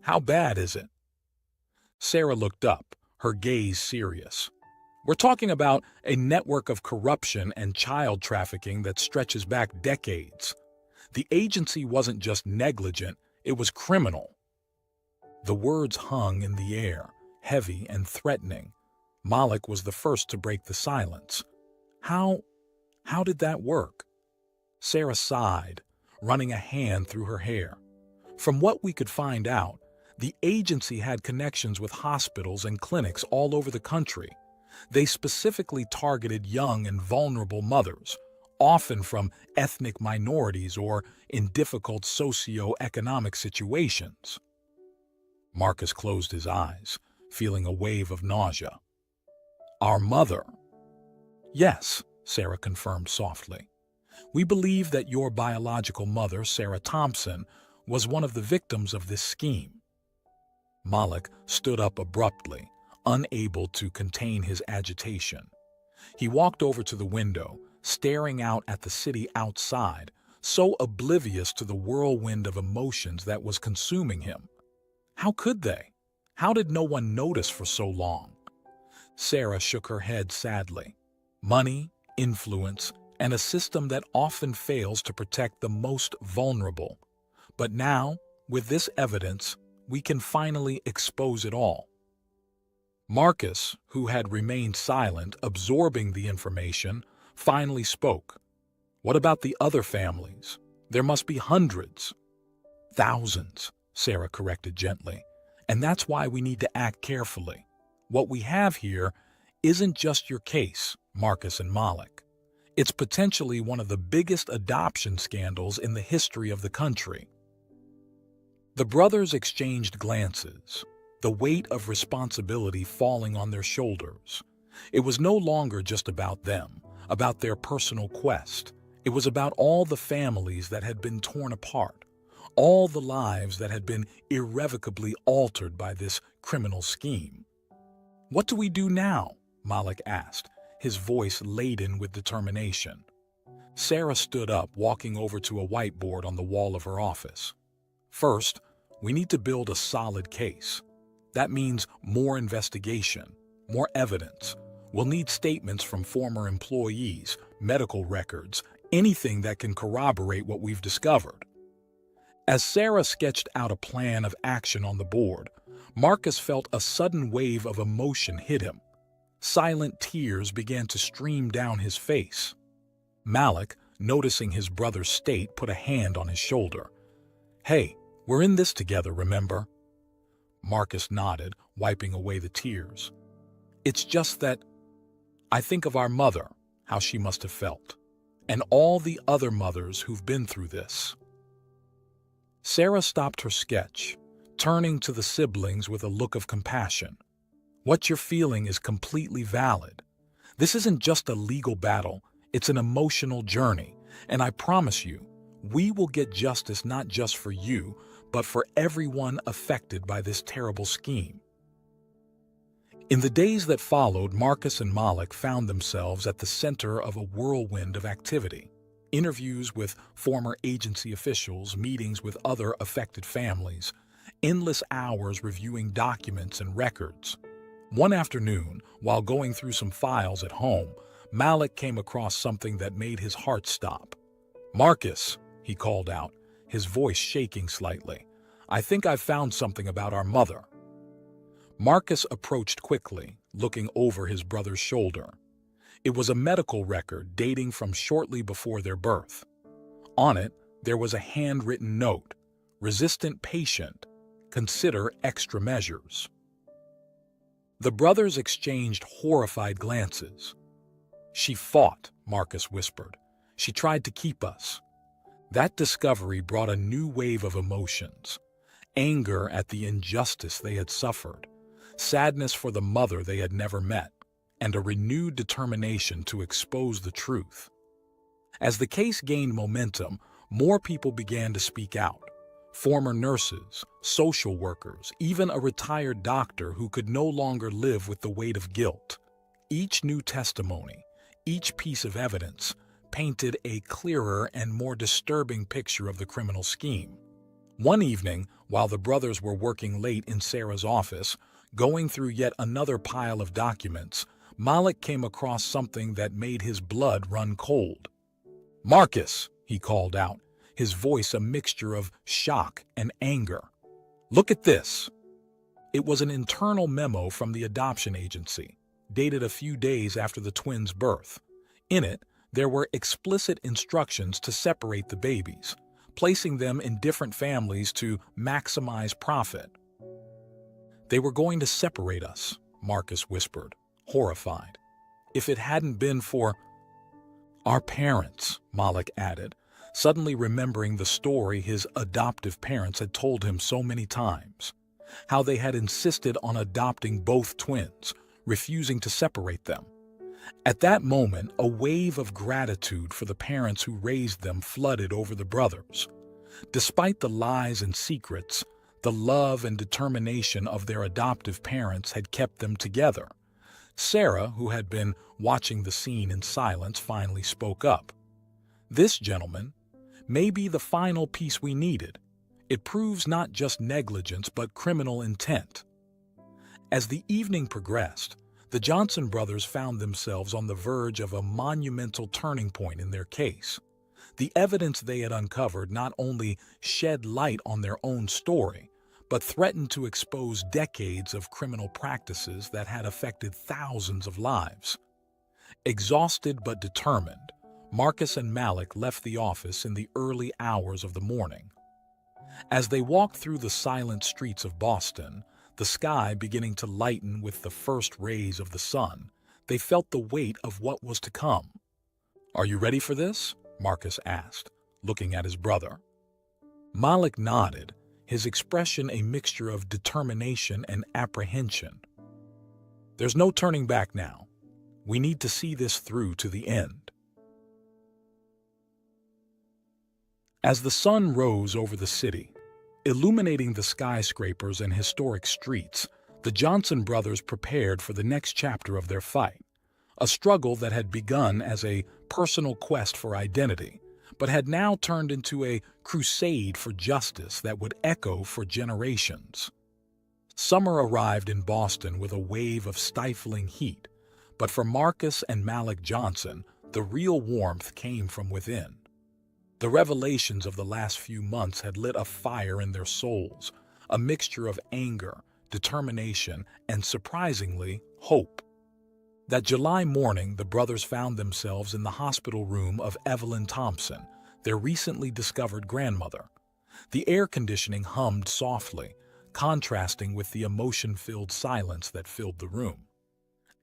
"How bad is it?" Sarah looked up, her gaze serious. "We're talking about a network of corruption and child trafficking that stretches back decades. The agency wasn't just negligent, it was criminal." The words hung in the air, heavy and threatening. Malik was the first to break the silence. How did that work?" Sarah sighed, running a hand through her hair. "From what we could find out, the agency had connections with hospitals and clinics all over the country. They specifically targeted young and vulnerable mothers, often from ethnic minorities or in difficult socio-economic situations." Marcus closed his eyes, feeling a wave of nausea. "Our mother?" "Yes," Sarah confirmed softly. "We believe that your biological mother, Sarah Thompson, was one of the victims of this scheme." Malik stood up abruptly, unable to contain his agitation. He walked over to the window, staring out at the city outside, so oblivious to the whirlwind of emotions that was consuming him. How could they? How did no one notice for so long? Sarah shook her head sadly. Money, influence, and a system that often fails to protect the most vulnerable. But now, with this evidence, we can finally expose it all. Marcus, who had remained silent, absorbing the information, finally spoke. "What about the other families? There must be hundreds." "Thousands," Sarah corrected gently. "And that's why we need to act carefully. What we have here isn't just your case, Marcus and Malik. It's potentially one of the biggest adoption scandals in the history of the country." The brothers exchanged glances, the weight of responsibility falling on their shoulders. It was no longer just about them, about their personal quest. It was about all the families that had been torn apart, all the lives that had been irrevocably altered by this criminal scheme. "What do we do now?" Malik asked, his voice laden with determination. Sarah stood up, walking over to a whiteboard on the wall of her office. "First, we need to build a solid case. That means more investigation, more evidence. We'll need statements from former employees, medical records, anything that can corroborate what we've discovered." As Sarah sketched out a plan of action on the board, Marcus felt a sudden wave of emotion hit him. Silent tears began to stream down his face. Malik, noticing his brother's state, put a hand on his shoulder. "Hey, we're in this together, remember?" Marcus nodded, wiping away the tears. "It's just that I think of our mother, how she must have felt, and all the other mothers who've been through this." Sarah stopped her sketch, turning to the siblings with a look of compassion. "What you're feeling is completely valid. This isn't just a legal battle, it's an emotional journey, and I promise you, we will get justice not just for you, but for everyone affected by this terrible scheme." In the days that followed, Marcus and Malik found themselves at the center of a whirlwind of activity. Interviews with former agency officials, meetings with other affected families, endless hours reviewing documents and records. One afternoon, while going through some files at home, Malik came across something that made his heart stop. "Marcus," he called out, his voice shaking slightly, "I think I've found something about our mother." Marcus approached quickly, looking over his brother's shoulder. It was a medical record dating from shortly before their birth. On it, there was a handwritten note: "Resistant patient. Consider extra measures." The brothers exchanged horrified glances. "She fought," Marcus whispered. "She tried to keep us." That discovery brought a new wave of emotions: anger at the injustice they had suffered, sadness for the mother they had never met, and a renewed determination to expose the truth. As the case gained momentum, more people began to speak out. Former nurses, social workers, even a retired doctor who could no longer live with the weight of guilt. Each new testimony, each piece of evidence, painted a clearer and more disturbing picture of the criminal scheme. One evening, while the brothers were working late in Sarah's office, going through yet another pile of documents, Malik came across something that made his blood run cold. "Marcus," he called out, his voice a mixture of shock and anger. "Look at this." It was an internal memo from the adoption agency, dated a few days after the twins' birth. In it, there were explicit instructions to separate the babies, placing them in different families to maximize profit. "They were going to separate us," Marcus whispered, horrified. "If it hadn't been for our parents," Malik added, suddenly remembering the story his adoptive parents had told him so many times, how they had insisted on adopting both twins, refusing to separate them. At that moment, a wave of gratitude for the parents who raised them flooded over the brothers. Despite the lies and secrets, the love and determination of their adoptive parents had kept them together. Sarah, who had been watching the scene in silence, finally spoke up. "This, gentleman, may be the final piece we needed. It proves not just negligence but criminal intent." As the evening progressed, the Johnson brothers found themselves on the verge of a monumental turning point in their case. The evidence they had uncovered not only shed light on their own story, but threatened to expose decades of criminal practices that had affected thousands of lives. Exhausted but determined, Marcus and Malik left the office in the early hours of the morning. As they walked through the silent streets of Boston, the sky beginning to lighten with the first rays of the sun, they felt the weight of what was to come. "Are you ready for this?" Marcus asked, looking at his brother. Malik nodded, his expression a mixture of determination and apprehension. "There's no turning back now. We need to see this through to the end." As the sun rose over the city, illuminating the skyscrapers and historic streets, the Johnson brothers prepared for the next chapter of their fight, a struggle that had begun as a personal quest for identity, but had now turned into a crusade for justice that would echo for generations. Summer arrived in Boston with a wave of stifling heat, but for Marcus and Malik Johnson, the real warmth came from within. The revelations of the last few months had lit a fire in their souls, a mixture of anger, determination, and surprisingly, hope. That July morning, the brothers found themselves in the hospital room of Evelyn Thompson, their recently discovered grandmother. The air conditioning hummed softly, contrasting with the emotion-filled silence that filled the room.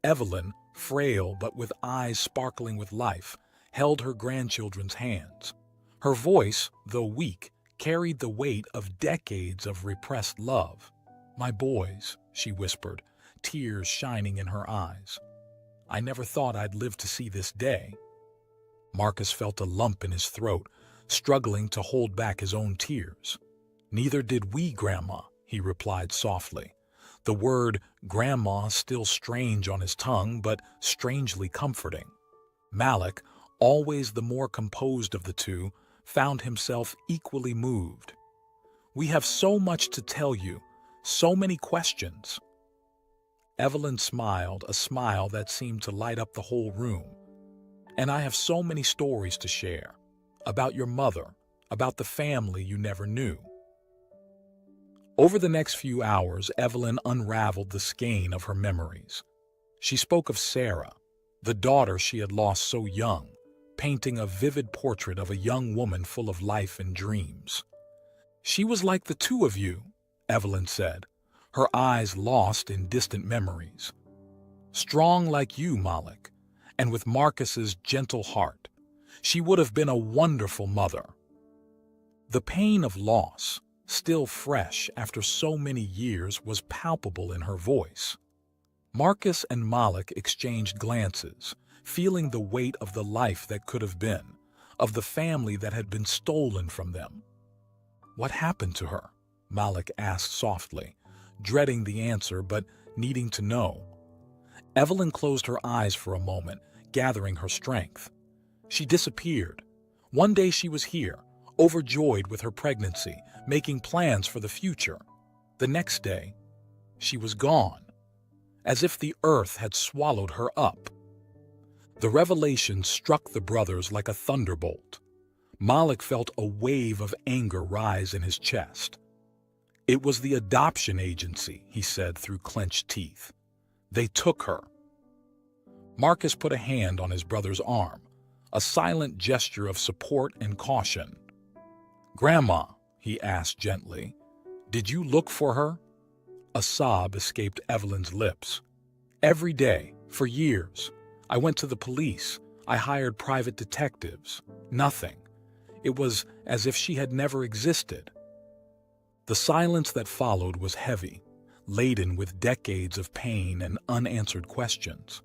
Evelyn, frail but with eyes sparkling with life, held her grandchildren's hands. Her voice, though weak, carried the weight of decades of repressed love. "My boys," she whispered, tears shining in her eyes. "I never thought I'd live to see this day." Marcus felt a lump in his throat, struggling to hold back his own tears. "Neither did we, Grandma," he replied softly, the word grandma still strange on his tongue, but strangely comforting. Malik, always the more composed of the two, found himself equally moved. "We have so much to tell you, so many questions." Evelyn smiled, a smile that seemed to light up the whole room. "And I have so many stories to share. About your mother, about the family you never knew." Over the next few hours, Evelyn unraveled the skein of her memories. She spoke of Sarah, the daughter she had lost so young, painting a vivid portrait of a young woman full of life and dreams. "She was like the two of you," Evelyn said, her eyes lost in distant memories. "Strong like you, Malik, and with Marcus's gentle heart. She would have been a wonderful mother." The pain of loss, still fresh after so many years, was palpable in her voice. Marcus and Malik exchanged glances, feeling the weight of the life that could have been, of the family that had been stolen from them. "What happened to her?" Malik asked softly, dreading the answer but needing to know. Evelyn closed her eyes for a moment, gathering her strength. "She disappeared. One day she was here, overjoyed with her pregnancy, making plans for the future. The next day, she was gone, as if the earth had swallowed her up." The revelation struck the brothers like a thunderbolt. Malik felt a wave of anger rise in his chest. "It was the adoption agency," he said through clenched teeth. "They took her." Marcus put a hand on his brother's arm, a silent gesture of support and caution. "Grandma," he asked gently, "did you look for her?" A sob escaped Evelyn's lips. "Every day, for years. I went to the police. I hired private detectives. Nothing. It was as if she had never existed." The silence that followed was heavy, laden with decades of pain and unanswered questions.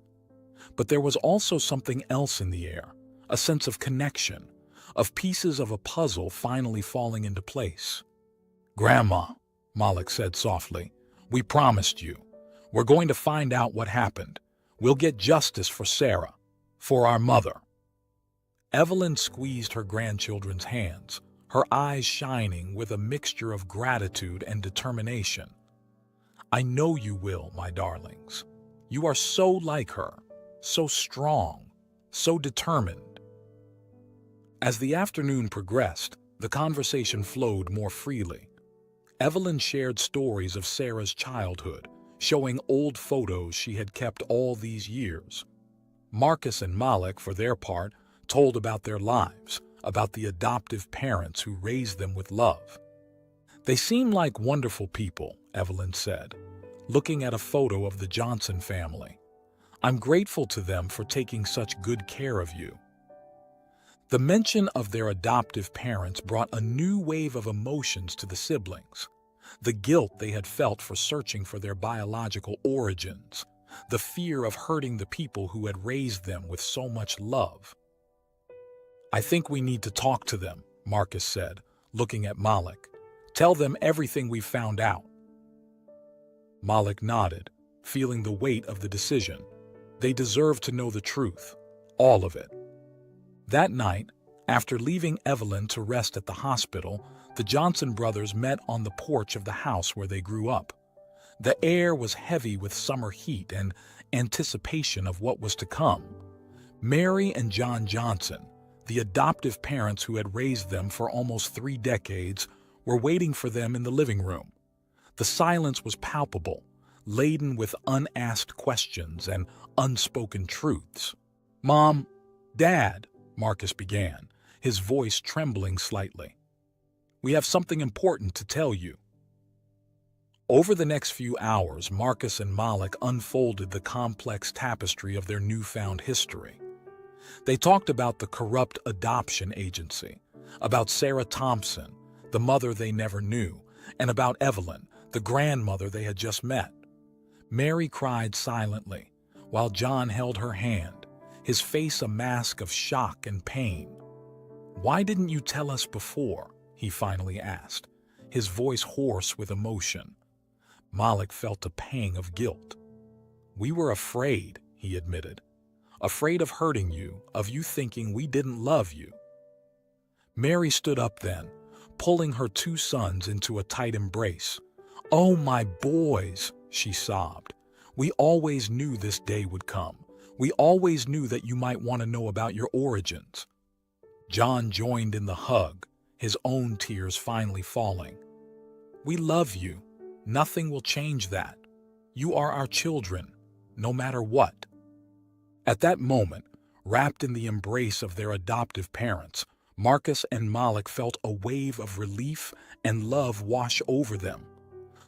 But there was also something else in the air, a sense of connection, of pieces of a puzzle finally falling into place. "Grandma," Malik said softly, "we promised you. We're going to find out what happened. We'll get justice for Sarah, for our mother." Evelyn squeezed her grandchildren's hands, her eyes shining with a mixture of gratitude and determination. "I know you will, my darlings. You are so like her, so strong, so determined." As the afternoon progressed, the conversation flowed more freely. Evelyn shared stories of Sarah's childhood, showing old photos she had kept all these years. Marcus and Malik, for their part, told about their lives, about the adoptive parents who raised them with love. "They seem like wonderful people," Evelyn said, looking at a photo of the Johnson family. "I'm grateful to them for taking such good care of you." The mention of their adoptive parents brought a new wave of emotions to the siblings. The guilt they had felt for searching for their biological origins, the fear of hurting the people who had raised them with so much love. "I think we need to talk to them," Marcus said, looking at Malik. "Tell them everything we've found out." Malik nodded, feeling the weight of the decision. They deserved to know the truth, all of it. That night, after leaving Evelyn to rest at the hospital, the Johnson brothers met on the porch of the house where they grew up. The air was heavy with summer heat and anticipation of what was to come. Mary and John Johnson, the adoptive parents who had raised them for almost 3 decades, were waiting for them in the living room. The silence was palpable, laden with unasked questions and unspoken truths. "Mom, Dad," Marcus began, his voice trembling slightly, "we have something important to tell you." Over the next few hours, Marcus and Malik unfolded the complex tapestry of their newfound history. They talked about the corrupt adoption agency, about Sarah Thompson, the mother they never knew, and about Evelyn, the grandmother they had just met. Mary cried silently, while John held her hand, his face a mask of shock and pain. "Why didn't you tell us before?" he finally asked, his voice hoarse with emotion. Malik felt a pang of guilt. "We were afraid," he admitted. "Afraid of hurting you, of you thinking we didn't love you." Mary stood up then, pulling her two sons into a tight embrace. "Oh, my boys," she sobbed. "We always knew this day would come. We always knew that you might want to know about your origins." John joined in the hug, his own tears finally falling. "We love you. Nothing will change that. You are our children, no matter what." At that moment, wrapped in the embrace of their adoptive parents, Marcus and Malik felt a wave of relief and love wash over them.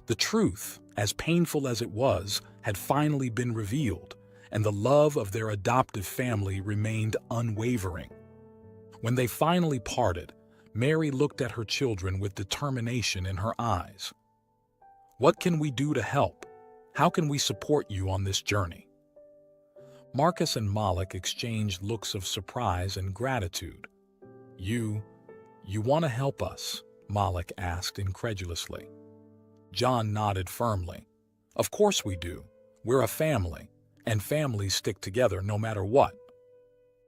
The truth, as painful as it was, had finally been revealed, and the love of their adoptive family remained unwavering. When they finally parted, Mary looked at her children with determination in her eyes. "What can we do to help? How can we support you on this journey?" Marcus and Malik exchanged looks of surprise and gratitude. You want to help us?" Malik asked incredulously. John nodded firmly. "Of course we do. We're a family, and families stick together no matter what."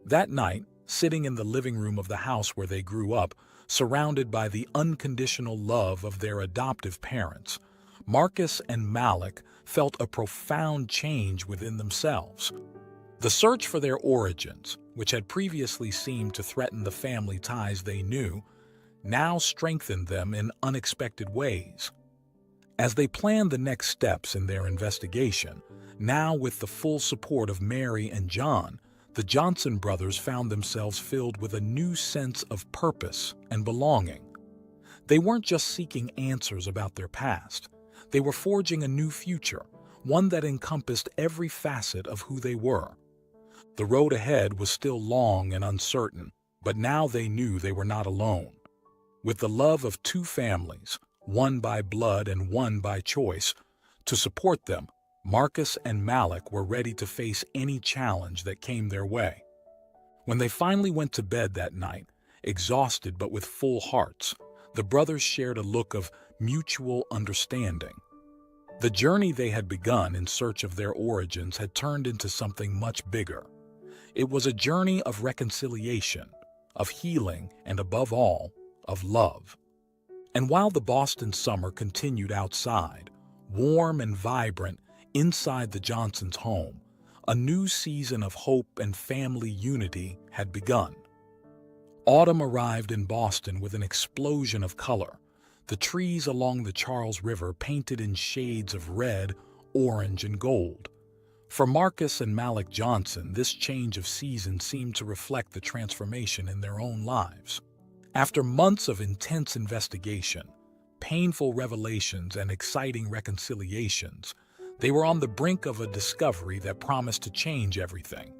That night, sitting in the living room of the house where they grew up, surrounded by the unconditional love of their adoptive parents, Marcus and Malik felt a profound change within themselves. The search for their origins, which had previously seemed to threaten the family ties they knew, now strengthened them in unexpected ways. As they planned the next steps in their investigation, now with the full support of Mary and John, the Johnson brothers found themselves filled with a new sense of purpose and belonging. They weren't just seeking answers about their past. They were forging a new future, one that encompassed every facet of who they were. The road ahead was still long and uncertain, but now they knew they were not alone. With the love of two families, one by blood and one by choice, to support them, Marcus and Malik were ready to face any challenge that came their way. When they finally went to bed that night, exhausted but with full hearts, the brothers shared a look of mutual understanding. The journey they had begun in search of their origins had turned into something much bigger. It was a journey of reconciliation, of healing, and above all, of love. And while the Boston summer continued outside, warm and vibrant, inside the Johnsons' home, a new season of hope and family unity had begun. Autumn arrived in Boston with an explosion of color, the trees along the Charles River painted in shades of red, orange, and gold. For Marcus and Malik Johnson, this change of season seemed to reflect the transformation in their own lives. After months of intense investigation, painful revelations, and exciting reconciliations, they were on the brink of a discovery that promised to change everything.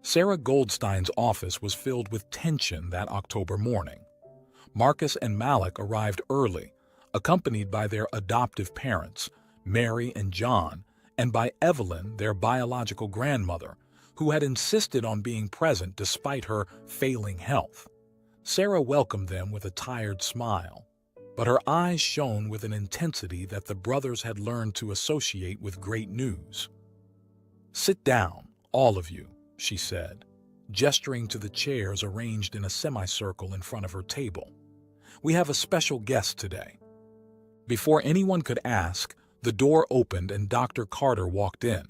Sarah Goldstein's office was filled with tension that October morning. Marcus and Malik arrived early, accompanied by their adoptive parents, Mary and John, and by Evelyn, their biological grandmother, who had insisted on being present despite her failing health. Sarah welcomed them with a tired smile, but her eyes shone with an intensity that the brothers had learned to associate with great news. "Sit down, all of you," she said, gesturing to the chairs arranged in a semicircle in front of her table. "We have a special guest today." Before anyone could ask, the door opened and Dr. Carter walked in.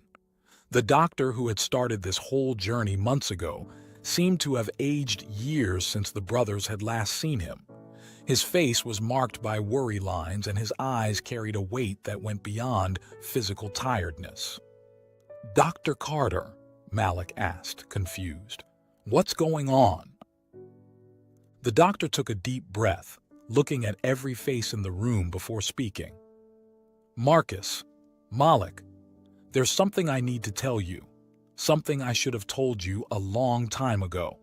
The doctor who had started this whole journey months ago seemed to have aged years since the brothers had last seen him. His face was marked by worry lines and his eyes carried a weight that went beyond physical tiredness. "Dr. Carter," Malik asked, confused, "what's going on?" The doctor took a deep breath, looking at every face in the room before speaking. "Marcus, Malik, there's something I need to tell you, something I should have told you a long time ago."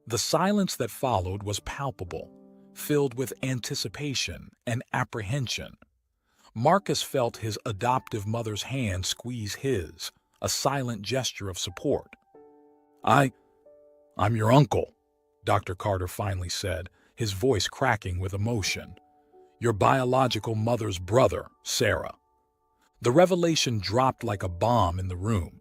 The silence that followed was palpable, filled with anticipation and apprehension. Marcus felt his adoptive mother's hand squeeze his, a silent gesture of support. I'm your uncle," Dr. Carter finally said, his voice cracking with emotion. "Your biological mother's brother, Sarah." The revelation dropped like a bomb in the room.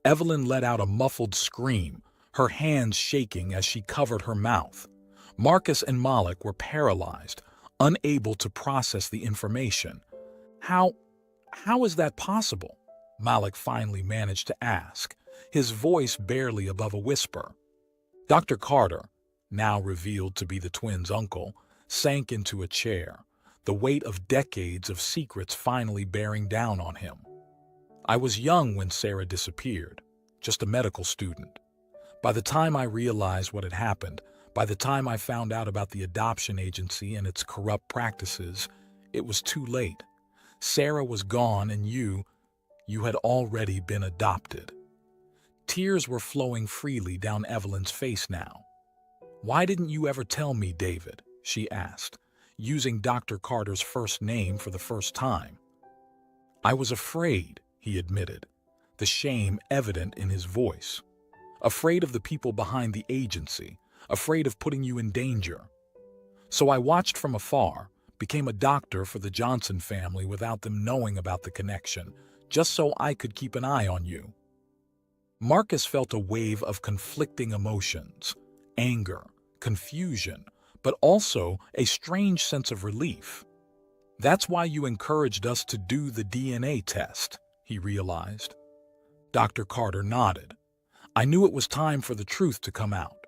Evelyn let out a muffled scream, her hands shaking as she covered her mouth. Marcus and Malik were paralyzed, unable to process the information. How is that possible? Malik finally managed to ask, his voice barely above a whisper. Dr. Carter, now revealed to be the twins' uncle, sank into a chair, the weight of decades of secrets finally bearing down on him. I was young when Sarah disappeared, just a medical student. By the time I realized what had happened, by the time I found out about the adoption agency and its corrupt practices, it was too late. Sarah was gone and you had already been adopted. Tears were flowing freely down Evelyn's face now. Why didn't you ever tell me, David? She asked, using Dr. Carter's first name for the first time. I was afraid, he admitted, the shame evident in his voice. Afraid of the people behind the agency, afraid of putting you in danger. So I watched from afar, became a doctor for the Johnson family without them knowing about the connection, just so I could keep an eye on you. Marcus felt a wave of conflicting emotions, anger, confusion, but also a strange sense of relief. That's why you encouraged us to do the DNA test, he realized. Dr. Carter nodded. I knew it was time for the truth to come out.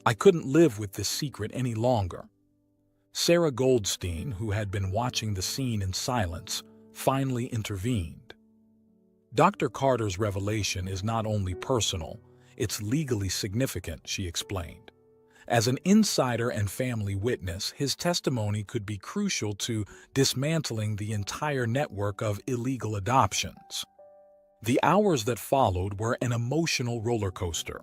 I couldn't live with this secret any longer. Sarah Goldstein, who had been watching the scene in silence, finally intervened. Dr. Carter's revelation is not only personal, it's legally significant, she explained. As an insider and family witness, his testimony could be crucial to dismantling the entire network of illegal adoptions. The hours that followed were an emotional roller coaster.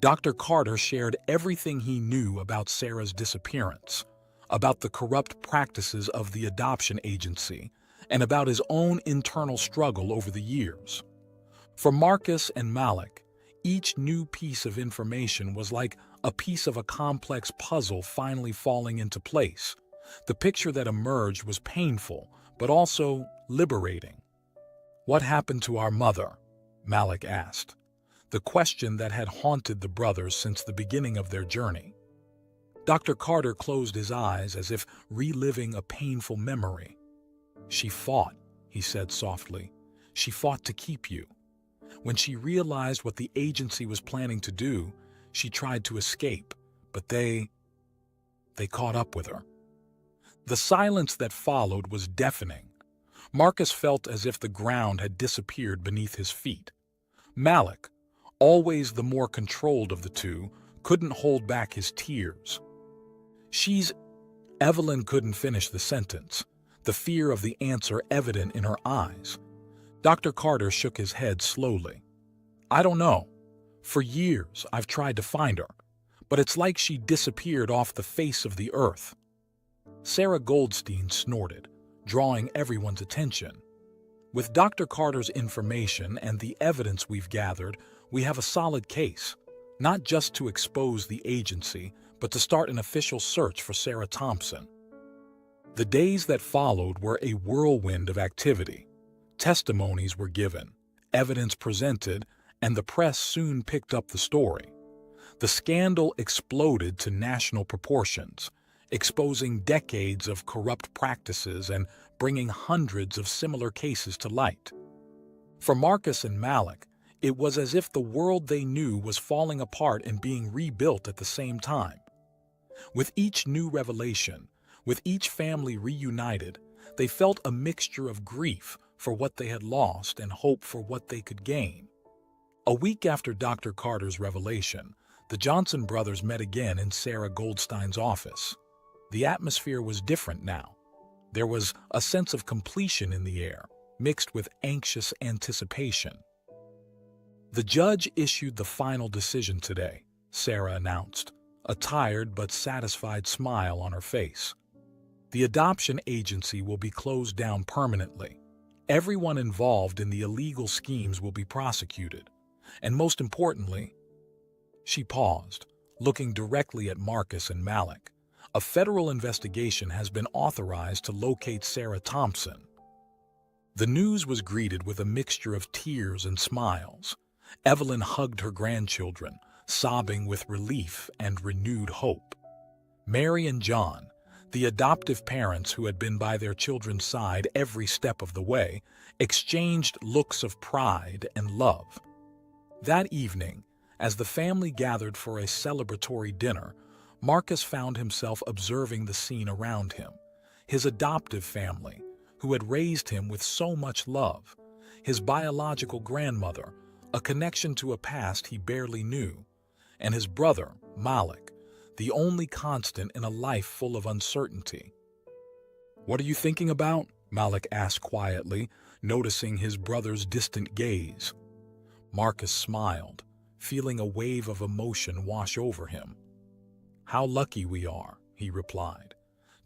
Dr. Carter shared everything he knew about Sarah's disappearance, about the corrupt practices of the adoption agency, and about his own internal struggle over the years. For Marcus and Malik, each new piece of information was like a piece of a complex puzzle finally falling into place. The picture that emerged was painful, but also liberating. What happened to our mother? Malik asked, the question that had haunted the brothers since the beginning of their journey. Dr. Carter closed his eyes as if reliving a painful memory. She fought, he said softly. She fought to keep you. When she realized what the agency was planning to do, she tried to escape, but they caught up with her. The silence that followed was deafening. Marcus felt as if the ground had disappeared beneath his feet. Malik, always the more controlled of the two, couldn't hold back his tears. Evelyn couldn't finish the sentence, the fear of the answer evident in her eyes. Dr. Carter shook his head slowly. I don't know. For years, I've tried to find her, but it's like she disappeared off the face of the earth. Sarah Goldstein snorted, drawing everyone's attention. With Dr. Carter's information and the evidence we've gathered, we have a solid case, not just to expose the agency, but to start an official search for Sarah Thompson. The days that followed were a whirlwind of activity. Testimonies were given, evidence presented, and the press soon picked up the story. The scandal exploded to national proportions, exposing decades of corrupt practices and bringing hundreds of similar cases to light. For Marcus and Malik, it was as if the world they knew was falling apart and being rebuilt at the same time. With each new revelation, with each family reunited, they felt a mixture of grief for what they had lost and hope for what they could gain. A week after Dr. Carter's revelation, the Johnson brothers met again in Sarah Goldstein's office. The atmosphere was different now. There was a sense of completion in the air, mixed with anxious anticipation. The judge issued the final decision today, Sarah announced, a tired but satisfied smile on her face. The adoption agency will be closed down permanently. Everyone involved in the illegal schemes will be prosecuted. And most importantly, she paused, looking directly at Marcus and Malik. A federal investigation has been authorized to locate Sarah Thompson. The news was greeted with a mixture of tears and smiles. Evelyn hugged her grandchildren, sobbing with relief and renewed hope. Mary and John, the adoptive parents who had been by their children's side every step of the way, exchanged looks of pride and love. That evening, as the family gathered for a celebratory dinner, Marcus found himself observing the scene around him. His adoptive family, who had raised him with so much love, his biological grandmother, a connection to a past he barely knew, and his brother, Malik, the only constant in a life full of uncertainty. "What are you thinking about?" Malik asked quietly, noticing his brother's distant gaze. Marcus smiled, feeling a wave of emotion wash over him. "How lucky we are," he replied.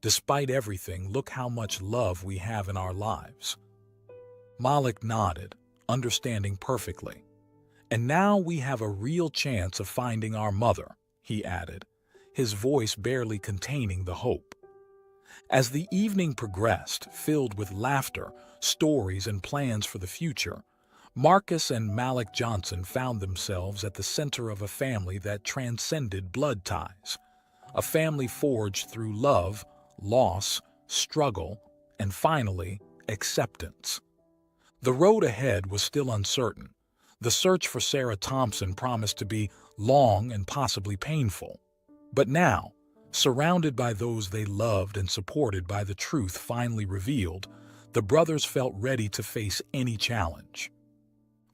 "Despite everything, look how much love we have in our lives." Malik nodded, understanding perfectly. "And now we have a real chance of finding our mother," he added, his voice barely containing the hope. As the evening progressed, filled with laughter, stories, and plans for the future, Marcus and Malik Johnson found themselves at the center of a family that transcended blood ties, a family forged through love, loss, struggle, and finally, acceptance. The road ahead was still uncertain. The search for Sarah Thompson promised to be long and possibly painful. But now, surrounded by those they loved and supported by the truth finally revealed, the brothers felt ready to face any challenge.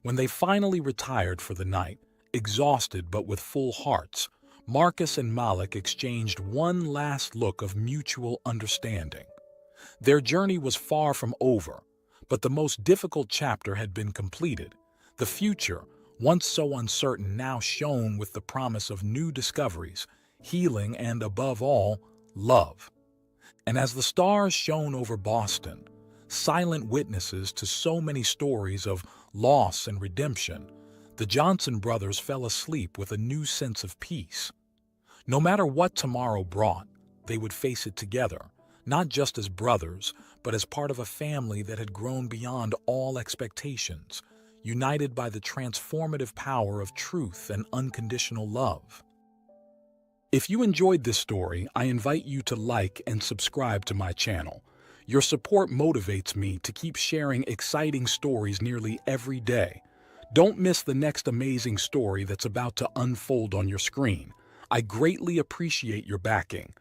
When they finally retired for the night, exhausted but with full hearts, Marcus and Malik exchanged one last look of mutual understanding. Their journey was far from over, but the most difficult chapter had been completed. The future, once so uncertain, now shone with the promise of new discoveries, healing, and above all, love. And as the stars shone over Boston, silent witnesses to so many stories of loss and redemption, the Johnson brothers fell asleep with a new sense of peace. No matter what tomorrow brought, they would face it together, not just as brothers, but as part of a family that had grown beyond all expectations, united by the transformative power of truth and unconditional love. If you enjoyed this story, I invite you to like and subscribe to my channel. Your support motivates me to keep sharing exciting stories nearly every day. Don't miss the next amazing story that's about to unfold on your screen. I greatly appreciate your backing.